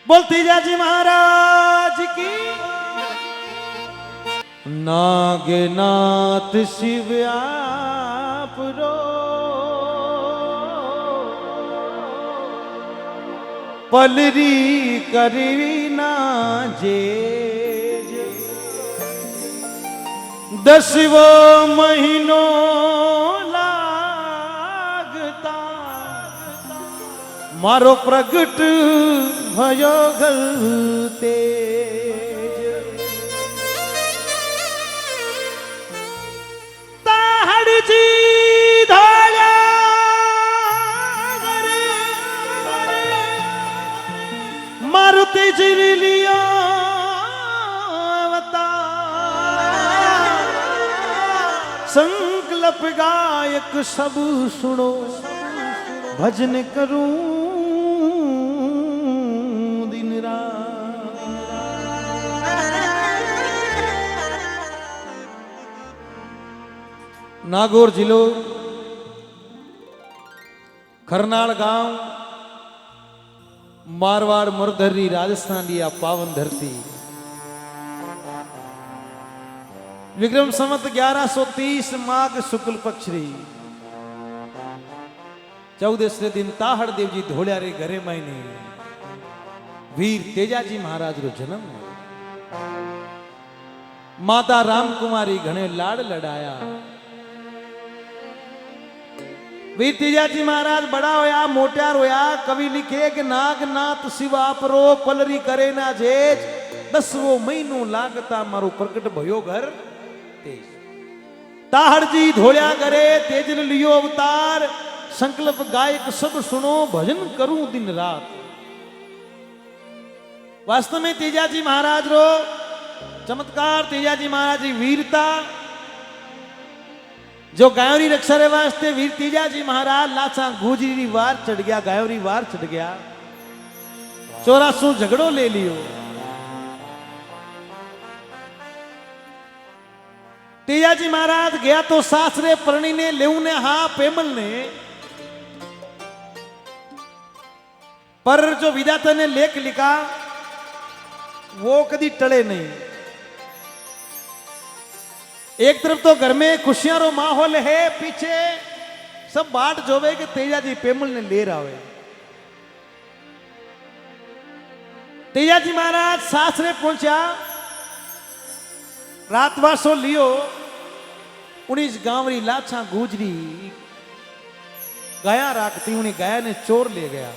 बोल तेजाजी महाराज की। नागनाथ शिव आप रो पलरी करवी ना जे 10वो महीनो लागता मारो प्रगट भयो गल तेज ताहड़जी धाल्या मारुति जिलिया संकल्प गायक सब सुनो भजन करूं दिन रात। नागौर जिलो खरनाल गांव मारवाड़ मुरधरी राजस्थान की आ पावन धरती विक्रम संवत 1130 माघ शुक्ल पक्षरी 14 दिन ताहड़ देव जी धोलिया रे घरे मायने वीर तेजाजी महाराज रो जन्म। माता रामकुमारी घणे लाड लड़ाया। वीर तेजाजी महाराज बड़ा होया मोटियार होया। कवि लिखे कि नागनाथ शिव आपरो पलरी करे ना जेज 10वो महीनो लागता मारो प्रकट भयो घर तेज। ताहड़ जी धोलिया करे तेजल लियो अवतार संकल्प गायक सब सुनो भजन करूं दिन रात। वास्तव में तेजाजी महाराज रो चमत्कार तेजाजी महाराज की वीरता जो गायोरी रक्षा रे वास्ते वीर तेजाजी महाराज लाचा गुजरी वार चढ़ गया गायोरी वार चढ़ गया 84 झगड़ो ले लियो। तेजाजी महाराज गया तो सासरे परणी ने लेऊ ने हा पेमल ने पर जो विधाता ने लेख लिखा वो कभी टले नहीं। एक तरफ तो घर में खुशियां रो माहौल है पीछे सब बाट जोवे कि तेजाजी पेमल ने ले रहा है। तेजाजी महाराज सासरे पहुंचा रातवासो लियो 19 गांवरी लाछा गुजरी गाया राखती उन्हें गाया ने चोर ले गया।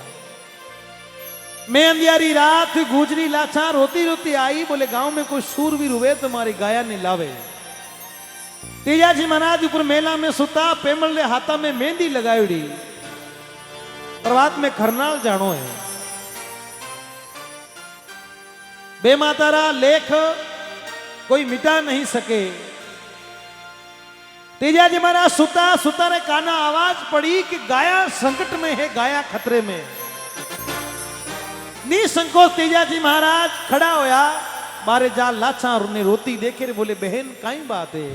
मैं अंधियारी रात गुजरी लाछा रोती रोती आई बोले गांव में कोई सूरवीर हुए तो हमारी गाया ने लावे। तेजाजी महाराज ऊपर मेला में सुता पेमल ने हाथा में मेहंदी लगाई प्रभात में खरनाल जानो है। बेमातारा लेख कोई मिटा नहीं सके। तेजाजी महाराज सुता सुता रे काना आवाज पड़ी कि गाया संकट में है गाया खतरे में। निसंकोच तेजाजी महाराज खड़ा होया बारे जा लाछा ने रोती देखे रे बोले बहन काई बात है।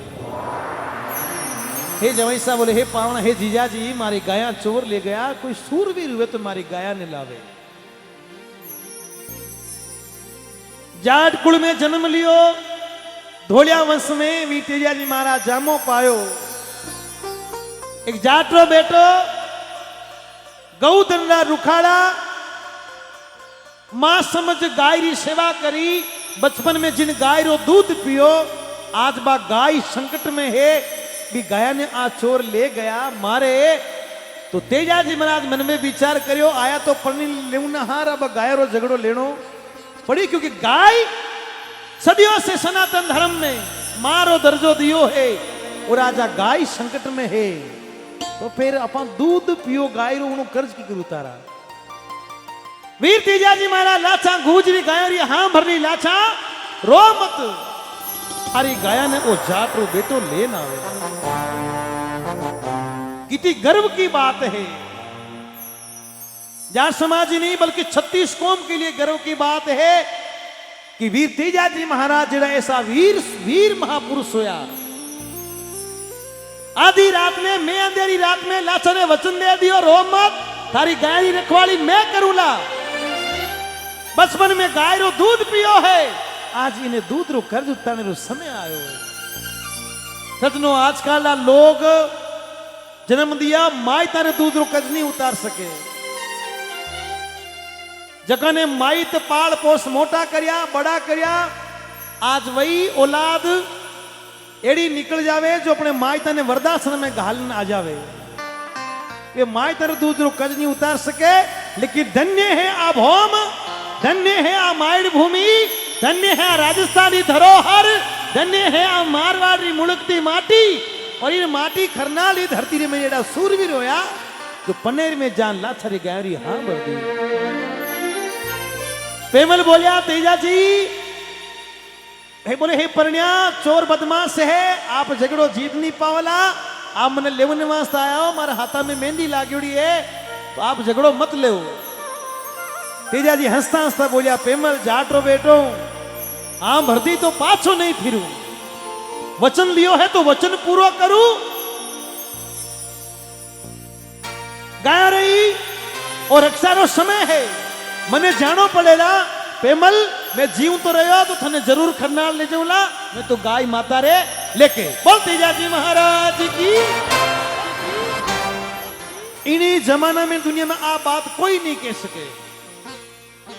हे जवैसा बोले हे पावना हे जीजाजी मारी गाया चोर ले गया कोई सूरवीर हुए तो मारी गाया ने लावे। जाट कुल में जन्म लियो धोलिया वंश में वी तेजाजी महाराज जामो पायो। एक जाट रो बेटो गौदंडा रुखाड़ा मां समझ गाय री सेवा करी बचपन में जिन गाय रो दूध पियो आज बा गाय संकट में है भी गाया ने आ चोर ले गया मारे। तो तेजाजी महाराज मन में विचार करियो आया तो पढ़नी लेना हार अब गाय रो झगड़ो लेनो पड़ी क्योंकि गाय सदियों से सनातन धर्म में मारो दर्जो दियो है और आजा गाय संकट में है तो फिर अपन दूध पियो गाय रो उन्हों कर्ज की कर उतारा। वीर तेजाजी महाराज लाछा गुजरी गायोरी हां भरनी लाछा रो मत अरे गाया ने ओ जाट रो बेटो लेना आवे। कितनी गर्व की बात है जाट समाज ही नहीं बल्कि 36 कौम के लिए गर्व की बात है कि वीर तेजाजी महाराज जरा ऐसा वीर महापुरुष होया। आधी रात में मैं अंधेरी रात में लाछा ने वचन दे दियो रो मत थारी गाय की रखवाली मैं करूंगा। बचपन में गाय रो दूध पियो है, आज इन्हें दूध रो कर्ज उतारने रो समय आयो। सजनो आजकल लोग जन्म दिया माई तारे दूध रो कर्ज नहीं उतार सके। जगह ने माई ते पाल पोस मोटा करया बड़ा करया, आज वही औलाद एड़ी निकल जावे जो अपने माई ताने वरदासन में घालन आ जावे। ये माई तारे दूध रो कर्ज नहीं उतार सके, लेकिन धन्य है आ भौम, धन्य है आ मायड़ भूमि, धन्य है आ राजस्थानी धरोहर, धन्य है आ मारवाड़ी मुड़कती माटी। और इन माटी खरनाली धरती रे में जेड़ा सूरवीर होया जो पनेर में जान लाथरी गहरी हां बरदी। पेमल बोलिया तेजा जी, हे बोले हे परण्या चोर बदमाश है, आप झगड़ो जीत नहीं पावला, आप मने लेवन वास्ते आया हो, मारे हाथा में मेहंदी लागोड़ी है, तो आप झगड़ो मत ले। तेजा जी हंसता हंसता बोलिया पेमल जाटो बेटो, आम भरती तो पाछो नहीं फिरू, वचन लियो है तो वचन पूरा करूं। गाया रही और रक्षा रो समय है, मने जानो पड़ेगा पेमल मैं जीव तो रहा तो थने जरूर खरनाल ले जाऊला, मैं तो गाय माता रे लेके। बोल तेजा जी महाराज की। इन्हीं जमाना में दुनिया में आ बात कोई नहीं कह सके,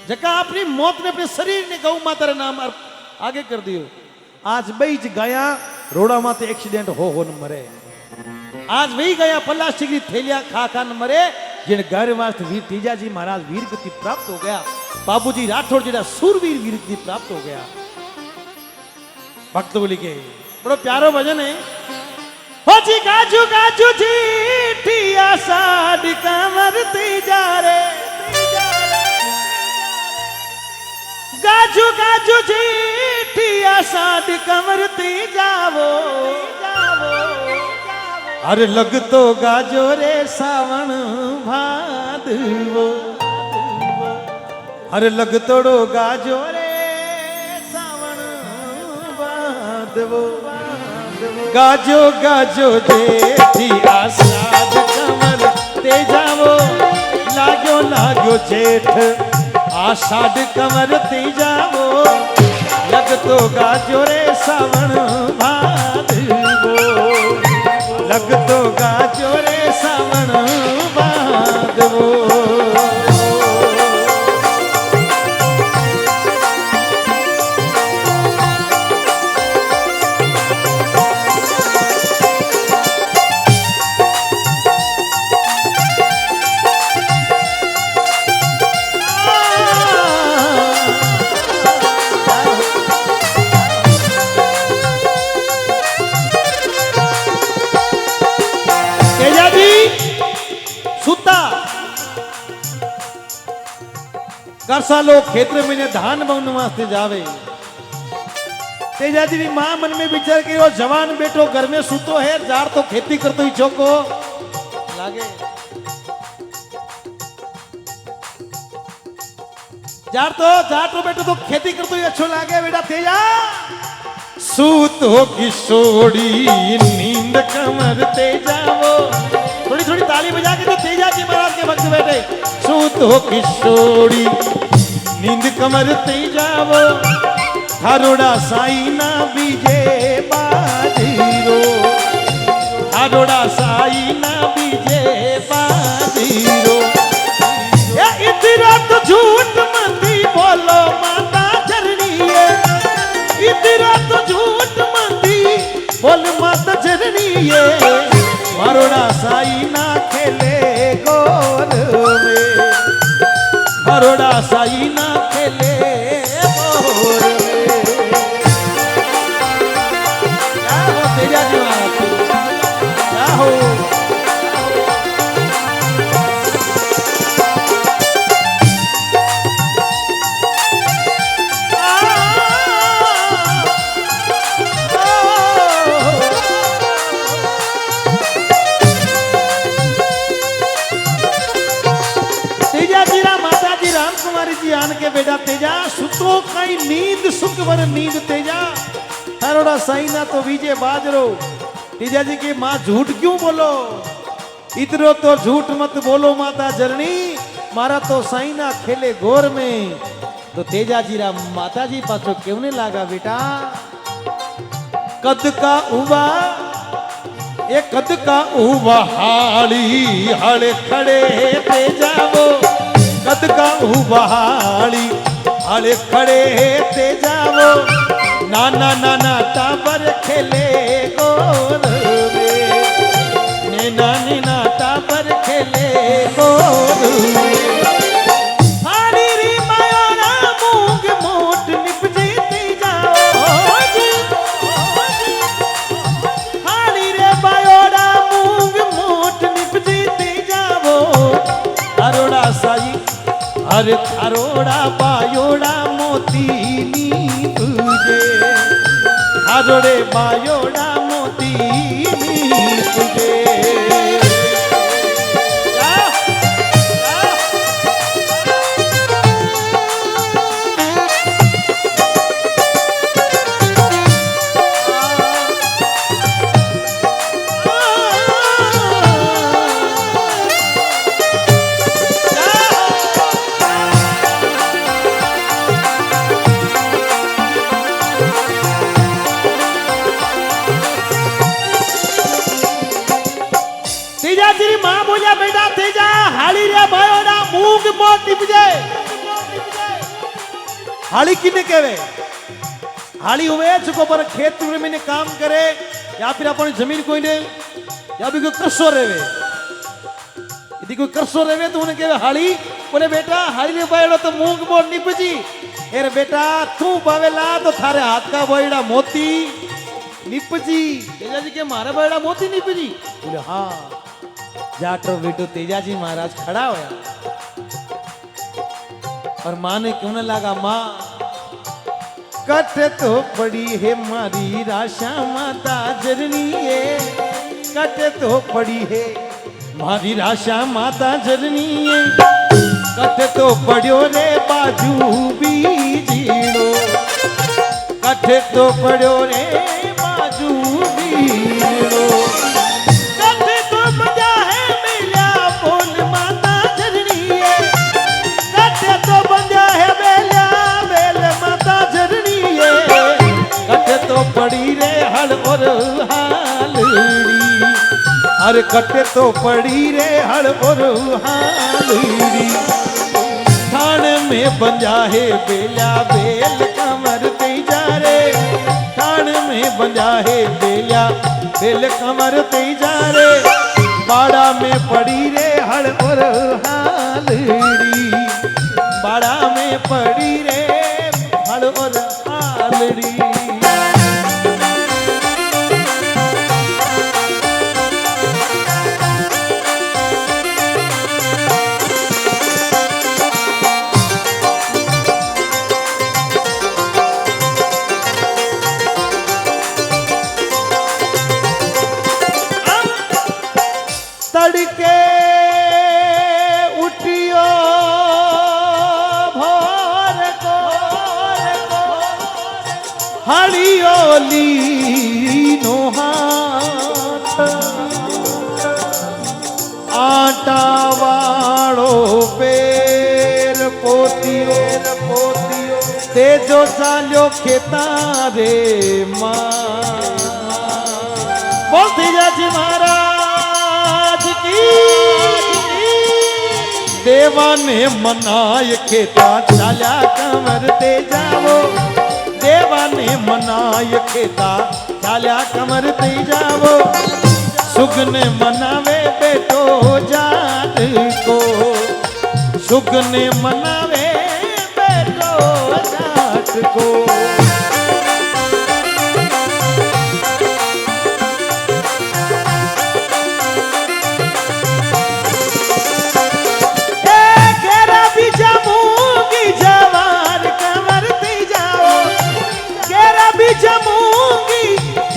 जका अपनी मौत ने अपने शरीर ने गौ माता रे नाम आगे कर दियो। आज वही गाया रोड़ा माते एक्सीडेंट हो न मरे, आज वही गया प्लास्टिक की थैलियां खा खा न मरे, जिन घर वास्ते वीर तेजा जी महाराज वीर गति प्राप्त हो गया, बाबूजी राठौड़ जेड़ा सूरवीर वीर गति प्राप्त हो गया। भक्त बोली के बड़ा प्यारो भजन है। हो जी गाजू गाजू जी ठिया साड कमर तेजा रे, गाजू गाजू जी ठिया साड कमर तेजा वो, अरे लग तो गाजो रे सावन भादवो, अरे लग तोड़ो गाजो रे सावन भादवो, गाजो गाजो जेठी आषाढ़ कमर तेजावो, लागो लागो जेठ आषाढ़ कमर तेजावो, लग तो गाजो रे सावन भादवो, लग तो गाजो रे सावन भादवो। करसा लोग क्षेत्र में धान बन वास्ते जावे, तेजा जी की मां मन में विचार के वो जवान बेटो घर में सुतो है, जार तो खेती करतो ही चौको लागे, जार तो बेटो तो खेती करतो ही अच्छो लागे। बेटा तेजा सूतो किशोरी नींद कमर तेजा वो, थोड़ी थोड़ी ताली बजा के जो तेजा जी महाराज के भक्त बैठे। सूतो किशोरी नींद कमर तेजा वो, थारोड़ा साई ना बीजे बाजीरो, थारोड़ा साई ना बीजे बाजीरो। ये इतरा तो झूठ मंदी बोलो माता चरणी है, इतरा तो झूठ मंदी बोल माता चरणी है, मारोड़ा साई ना खेले गोर में, मारोड़ा साई ना खेले गोर में। क्या हो तेजा जी महाराज, क्या हो आन के बेटा तेजा सुतो कई नींद सुख वर नींद तेजा, थारोड़ा साइना तो बीजे बाजरो। तेजा जी की माँ झूठ क्यों बोलो, इतरो तो झूठ मत बोलो माता जरनी, मारा तो साइना खेले घोर में। तो तेजाजीरा माताजी पाछो केवने लागा बेटा कद का उवा ये कद का उवा हाली हड़े खड़े तेजावो कद का उवा हाली हड़े खड़े तेजावो नाना नाना टाबर खेले गोर में नानी ना टाबर खेले गोर हाली री मायोरा मूंग मोट निपजे तेजाओ हाली रे मायोरा मूंग मोट निपजे तेजावो अरोड़ा साई अरे अरोड़ा बायोड़ा मोती नी तुझे अरोड़े बायोड़ा मोती नी तुझे तेरी मां बोलिया बेटा तेजा हाली रे भायोड़ा मूंग मोट निपजे हाली किने कहवे हाली हुए चुको पर खेत में ने काम करे या फिर अपन जमीन कोई ने या भी कोई करसो रेवे यदि कोई करसो रेवे तो उन्हें कहवे हाली बोले बेटा हाली रे भायोड़ा तो मूंग मोट निपजी अरे बेटा तू पावेला तो थारे हाथ का भायोड़ा मोती निपजी तेजा जी के मारे भायोड़ा मोती निपजी बोले हाँ जाटो बेटो तेजाजी महाराज खड़ा होया और मां ने क्यों न लगा मां कट तो पड़ी है मारी राशा माता जरनी है कट तो पड़ी है मारी राशा माता जरनी है कट तो पड़ियो रे बाजू बीजीड़ो कट तो पड़ियो रे बाजू बीजीड़ो पड़ी रे हल और हालड़ी अरे कटे तो पड़ी रे हल और हालड़ी थान में बंजा है बेला बेल कमर तेजा रे थान में बंजा है बेला बेल कमर तेजा रे बाड़ा में पड़ी रे हल और हालड़ी बाड़ा में पड़ी रे हल और हालड़ी तड़के उठियो भोर को हरियोली नो हाथ आटा वालो पेर पोतियो तेजो चालो खेतारे मां बोलते जाजी महाराज देवा ने मनाय खेता चाल्या कमर तेजावो देवा ने मनाय खेता चाल्या कमर तेजावो सुगने मनावे बेटो जात को सुगने मनावे बेटो जात को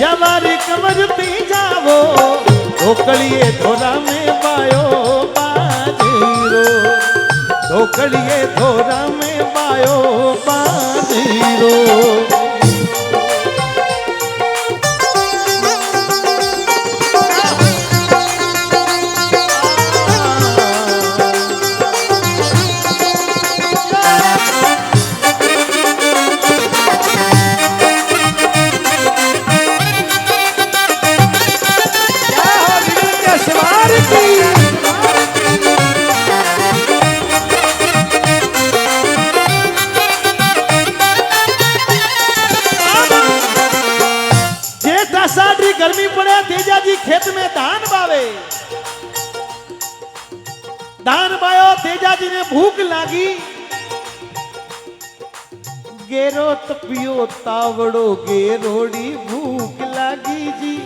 जवार कमरती जावो ढोकलिए धोरा में बायो बाजीरो ढोकलिए धोरा में बायो बाजीरो गर्मी पड़े तेजा जी खेत में धान बावे। धान बायो तेजा जी ने भूख लागी। गेरो तपियो तावड़ो गेरोड़ी भूख लागी जी।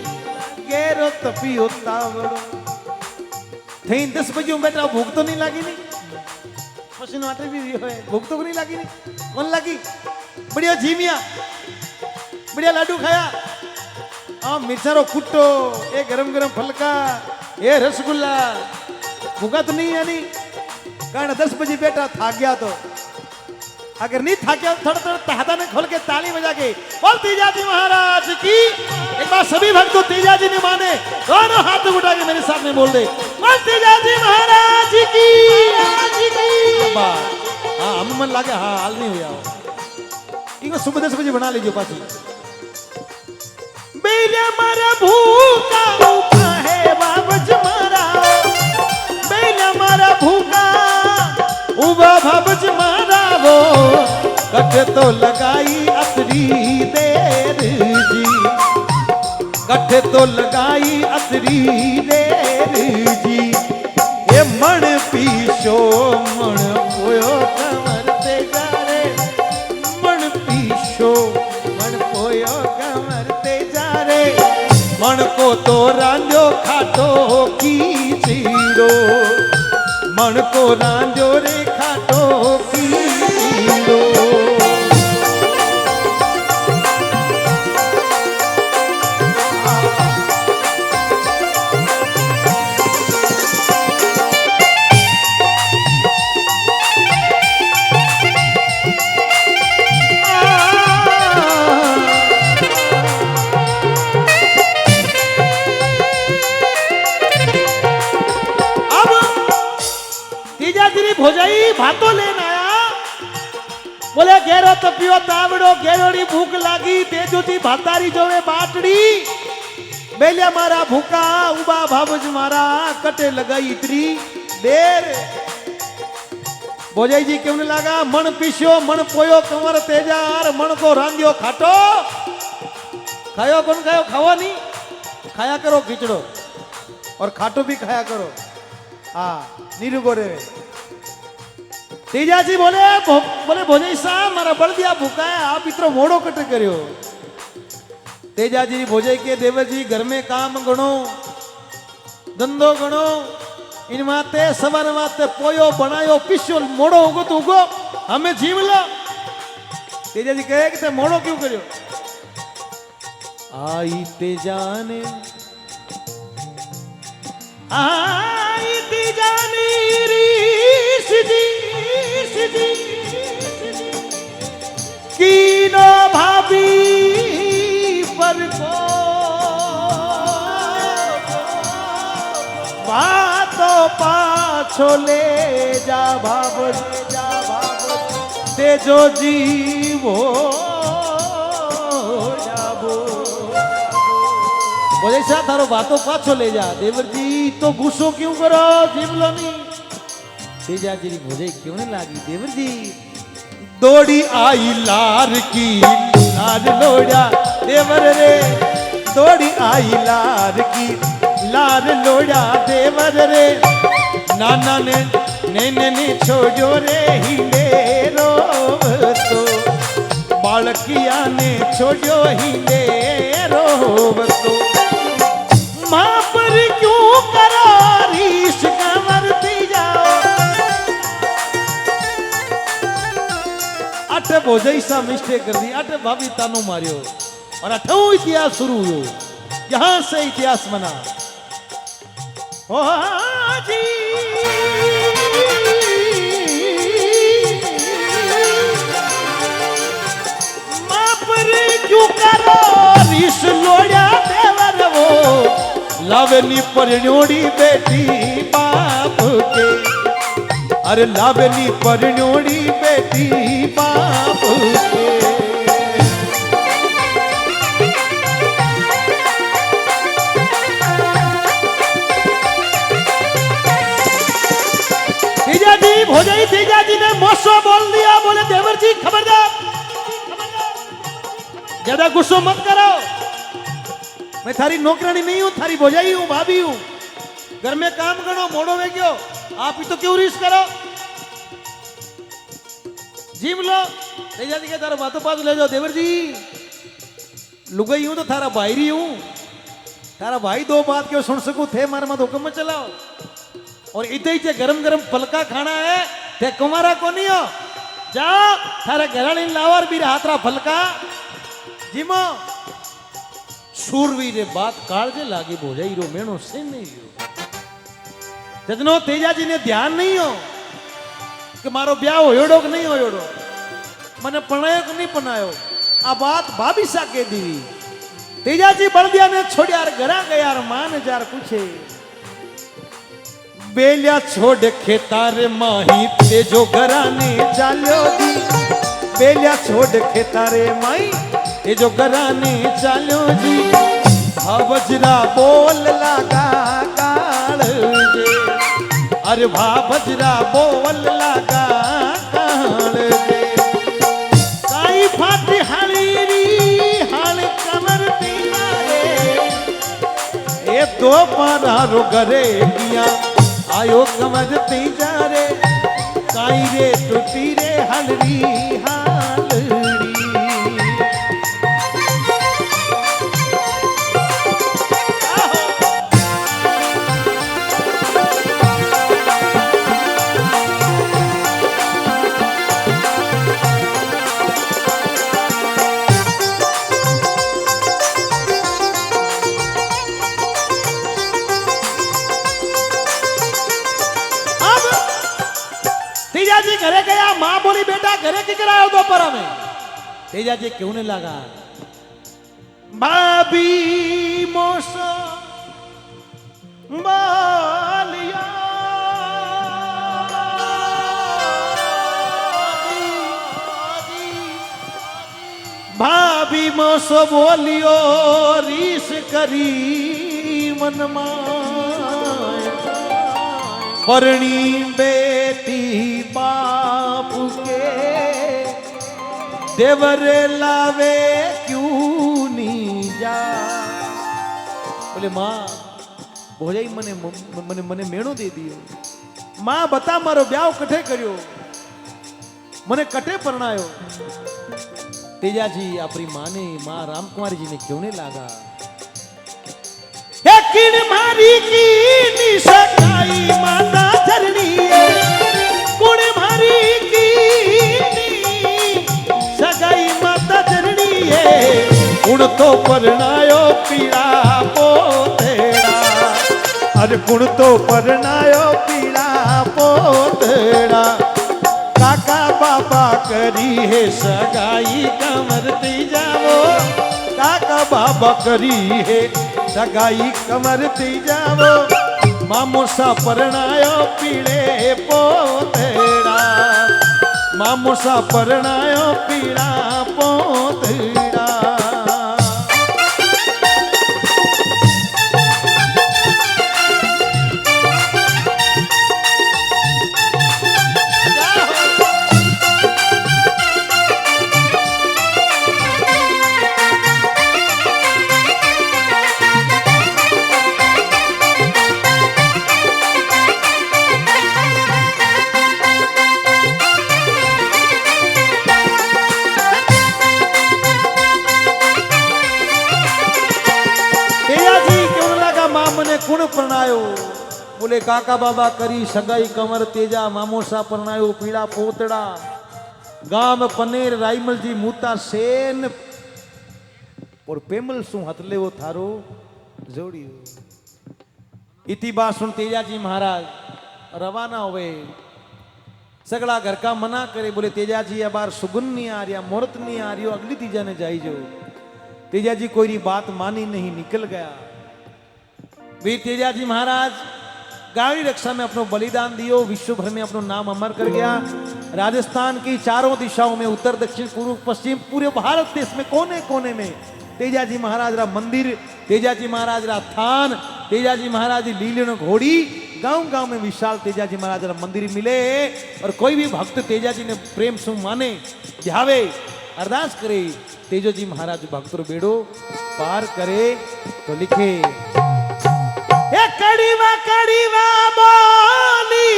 गेरो तपियो तावड़ो थई 10 बजे बेटा भूख तो नहीं लागी नहीं। पसीनो आटे भी है भूख तो नहीं लागी नहीं। मन लागी बढ़िया झीमिया बढ़िया लाडू खाया। हाँ मिर्चारो कुट्टो ए गरम गरम फलका ए रसगुल्ला भूखा तो नहीं है नहीं। कारण 10 बजे बेटा थाक गया तो अगर नहीं थाके थोड़ा थोड़ा हाथा ने खोल के ताली बजा के बोल तेजा जी महाराज की। एक बार सभी भक्तों तेजा जी ने माने दोनों हाथ उठा के मेरे सामने बोल दे बोल तेजा जी महाराज की। हाँ हम मन लागे हाँ हाल नहीं हुआ इनको सुबह 10 बजे बना लीजिए पासी। बेलिया मारा भूखा भूखा है बाबज मारा। बेलिया मारा भूखा उबा बाबज मारा वो कट तो लगाई असरी देर जी। कट तो लगाई असरी देर जी। ये मण पीछो मण पोयो कमर ते जारे। मण पीछो मण पोयो कमर ते जारे। मण को तो रांझो खाटो की चीड़ो। मण को रांझो रे खाटो की चीड़ो। भोजाई भातो लेन आया। बोले गेरो तपियो तावड़ो गेरोड़ी भूख लागी। तेजो जी भातारी जोवे बाटड़ी। बेलिया मारा भूखा उबा भावज मारा कटे लगाई इतरी देर। भोजाई जी क्यों नहीं लगा मन पीछो मन पोयो कंवर तेजार। मन को रांधियो खाटो। खायो कौन खायो खावा नहीं खाया करो खिचड़ो और खाटो भी खाया करो। हाँ नीरू गोरे तेजा जी बोले भोजाई साहब मारा बलदिया भूखा है आप इतना मोड़ो कट करियो। तेजा जी भोजाई के देवर जी घर में काम गणो धंधो गणो इन माते सवार माते पोयो बनायो पिछो मोड़ो उगो तो उगो हमें जीव लो। तेजा जी कहे कि ते मोड़ो क्यों करियो। आई तेजा ने आई तेजा ने रीस जी कीनो भाभी पर को बातो पाछो ले जा भाव तेजो जीवो जाबो। बोले सा थारो बातो पाछो ले जा। देवर जी तो गुस्सो क्यों करो जीवलो नहीं। तेजा जी भोजाई क्यों नहीं लागी। देवर जी दौड़ी आई लार की लार लोड़ा देवर रे। दौड़ी आई लार की लार लोड़ा देवर रे। नाना ने नैने ने छोड़ो रे हिले रोवतो। बालकिया ने छोड़ो हिले रोवतो। माँ पर क्यों करो रीस कंवरती जाओ। अटे भोजाई सा मिस्टेक कर दी। अटे भाभी तानो मारियो और अठो इतिहास शुरू हुआ। यहां से इतिहास बना। ओ जी मां पर क्यों करो रीस लोड़ा देवर वो। लावेनी परण्योड़ी बेटी बाप के। अरे लावेनी परण्योड़ी बेटी बाप के। तेजा जी भोजाई तेजा जी ने मोसो बोल दिया। बोले देवर जी खबरदार ज्यादा गुस्सो मत करो। मैं थारी नौकरानी नहीं हूं, थारी भोजाई हूं, भाभी हूं। घर में काम करो, मोड़ो वे गयो, आप ही तो क्यों रीस करो। जीम लो, ले जाती के तारा बातों पास ले जाओ। देवर जी लुगाई हूं तो थारा भाई रही हूं, थारा भाई दो बात क्यों सुन सकूं थे, मारे मत हुक्म मत चलाओ। और इतने ही गरम गरम फलका खाना है थे कुमारा को नहीं हो, जाओ थारे घराणी लावर भी हाथरा फलका जीमो। सूरवीर बात कालजे लागी भोजाई रो मेणो से नहीं हो। जजनो तेजाजी ने ध्यान नहीं हो कि मारो ब्याह होयोड़ो कि नहीं होयोड़ो, मने पणायो कि नहीं पणायो, आ बात भाभी सा कह दी। तेजाजी बलदिया ने छोड़िया घरा गया मान जार पूछे, बेलिया छोड़ खेतार माही तेजो घराने चाल्यो दी। बेलिया छोड़ खेतारे माई तेजो घराने चाल्यो जी। भावजरा बोल लागा काल जे, अरे भावजरा बोल लागा काल जे। काई फाटी हलीरी हाल कमर पीनारे, ए दो पारा रो घरे किया आयो कमर तीजा रे। काई रे टूटी रे हलरी हालड़ी। तेजाजी घरे गया, मां बोली बेटा घरे की करायो दोपहर में। तेजाजी क्यों नहीं लगा, भाभी मोसो बालिया। भाभी मोसो बोलियो रीस करी मनमा। परणी बेटी बाप के देवरे लावे क्यों नहीं जा। बोले माँ भोजाई मने मने मने मेणो दे दियो। माँ बता मारो ब्याह कठे करियो, मने कटे परणायो। तेजाजी अपनी माँ ने, माँ रामकुमारी जी ने क्यों नहीं लागा। किन मारी की निसकाई माता धरनी है, कुण मारी की सगाई माता धरनी है। कुण तो परणायो पीड़ा पोतेड़ा, अरे कुण तो परणायो पीड़ा पोतेड़ा। काका बाबा करी है सगाई कमर तीजावो। काका बाबा करी है सगाई कमर तीजावो। मामूसा परणायो पीड़े पोतेड़ा। मामूसा परणायो पीड़ा पोतेड़ा। कुण परणायो, बोले काका बाबा करी सगाई कमर तेजा। मामोसा परणायो पीड़ा पोतड़ा। गाम पनेर राइमल जी मूता सेन और पेमल सु हतले वो थारो जोड़ियो। इति बात सुन तेजाजी महाराज रवाना हुए। सगड़ा घर का मना करे, बोले तेजाजी अब बार सुगुन नहीं आ रहा, मुहूर्त नहीं आ रही हो, अगली तीजा ने जाई जो। तेजाजी कोई बात मानी नहीं, निकल गया। वीर तेजाजी महाराज गाड़ी रक्षा में अपना बलिदान दियो, विश्व भर में अपना नाम अमर कर गया। राजस्थान की चारों दिशाओं में, उत्तर दक्षिण पूर्व पश्चिम, पूरे भारत देश में कोने कोने में तेजाजी महाराज रा मंदिर, तेजाजी महाराज रा थान, तेजाजी महाराज लीलन घोड़ी, गांव गांव में विशाल तेजाजी महाराज रा मंदिर मिले। और कोई भी भक्त तेजाजी ने प्रेम से माने ध्यावे अरदास करे तेजो जी महाराज भक्त रो बेड़ो पार करे तो लिखे ए कड़ीवा बोली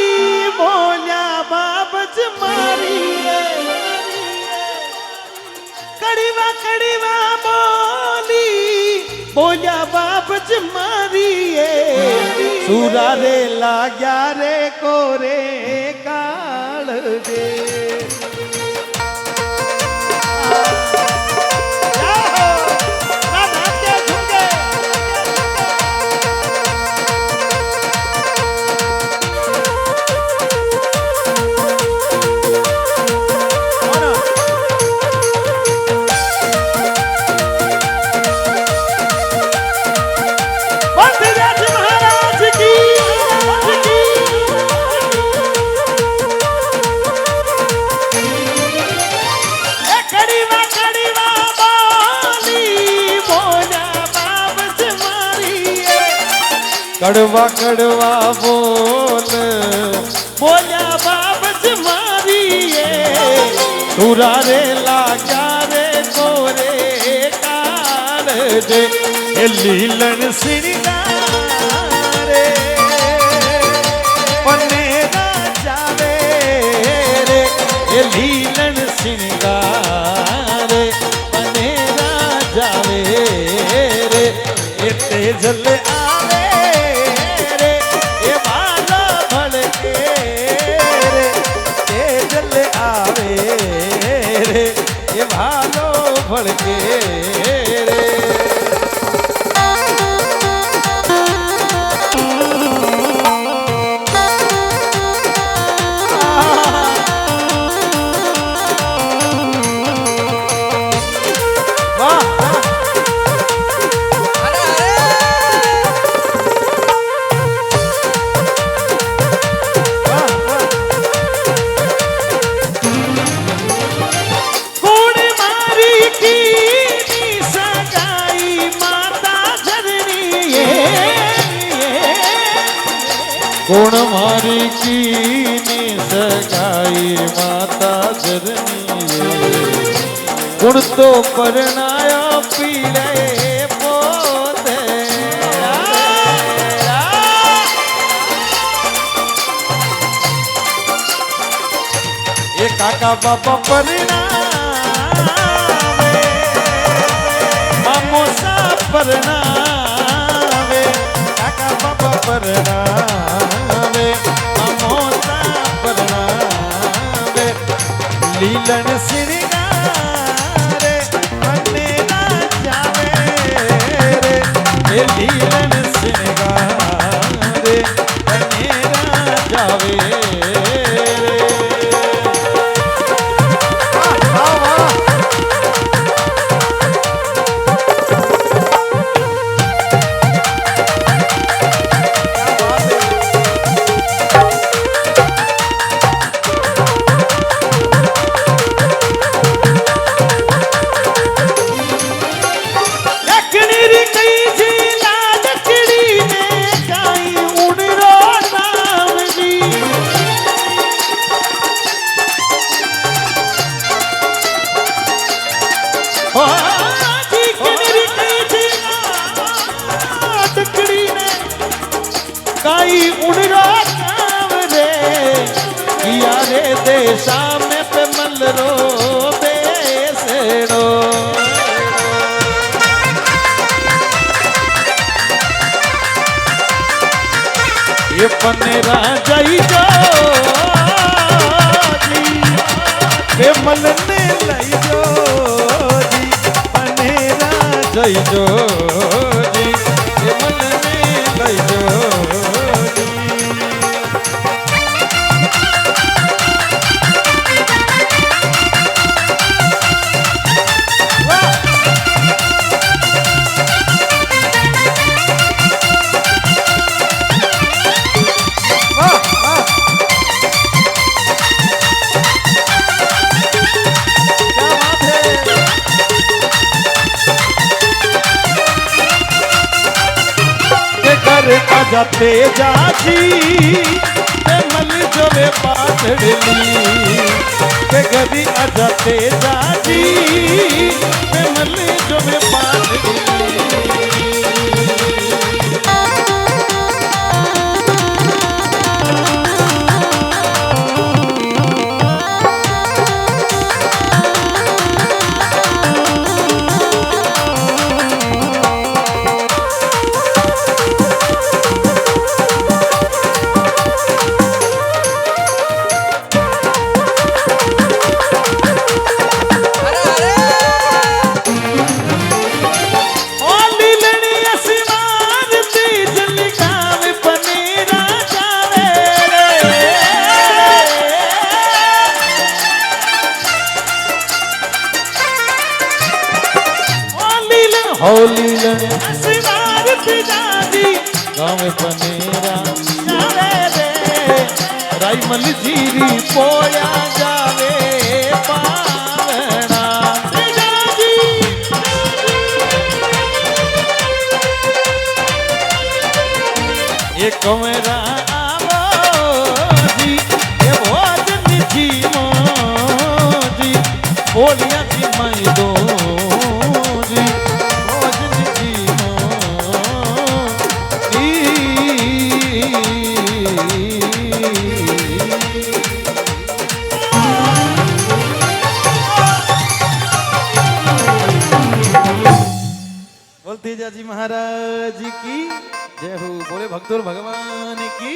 बोलिया बाबज मारी कड़ीवा बोली बोलिया बाबज मारी सूरा रे लाग्या रे कोरे काल दे कड़वा कड़वा बोल बोलिया बाबज मारिए तुरा रे लाग्या रे कोरे काल दे लीलन सिंगारे पन्ने ना जावे रे लीलन सिंगारे पन्ने ना जावे रे तेजल भालो भड़के रे गुण मारी की सगाई माता जरनी गुण तो परनाया पीले पोते ये काका बाबा परनावे मामोसा परनावे काका बाबा परनावे लीलन सिंगारे पन्ने ना जावे रे लीलन सिंगारे पन्ने ना जावे देशा में पे मलरो बेसड़ो ये पनेरा जाई जो जी के मलने लाई जो जी पनेरा जाई जो जी के मलने लाई जो जाते जाजी मल जो वे पातड़ी के गदी अजाते जाजी होली लड़े जाजी गाँव पनेरा जावे रे राइमल जीरी पोया जावे पावड़ा ये कमरा जी ये भोजन जी मोजी बोलिया जी मैं दो जी भोजन जी बोलते जाजी महाराज की जय हो बोले भक्तों भगवान की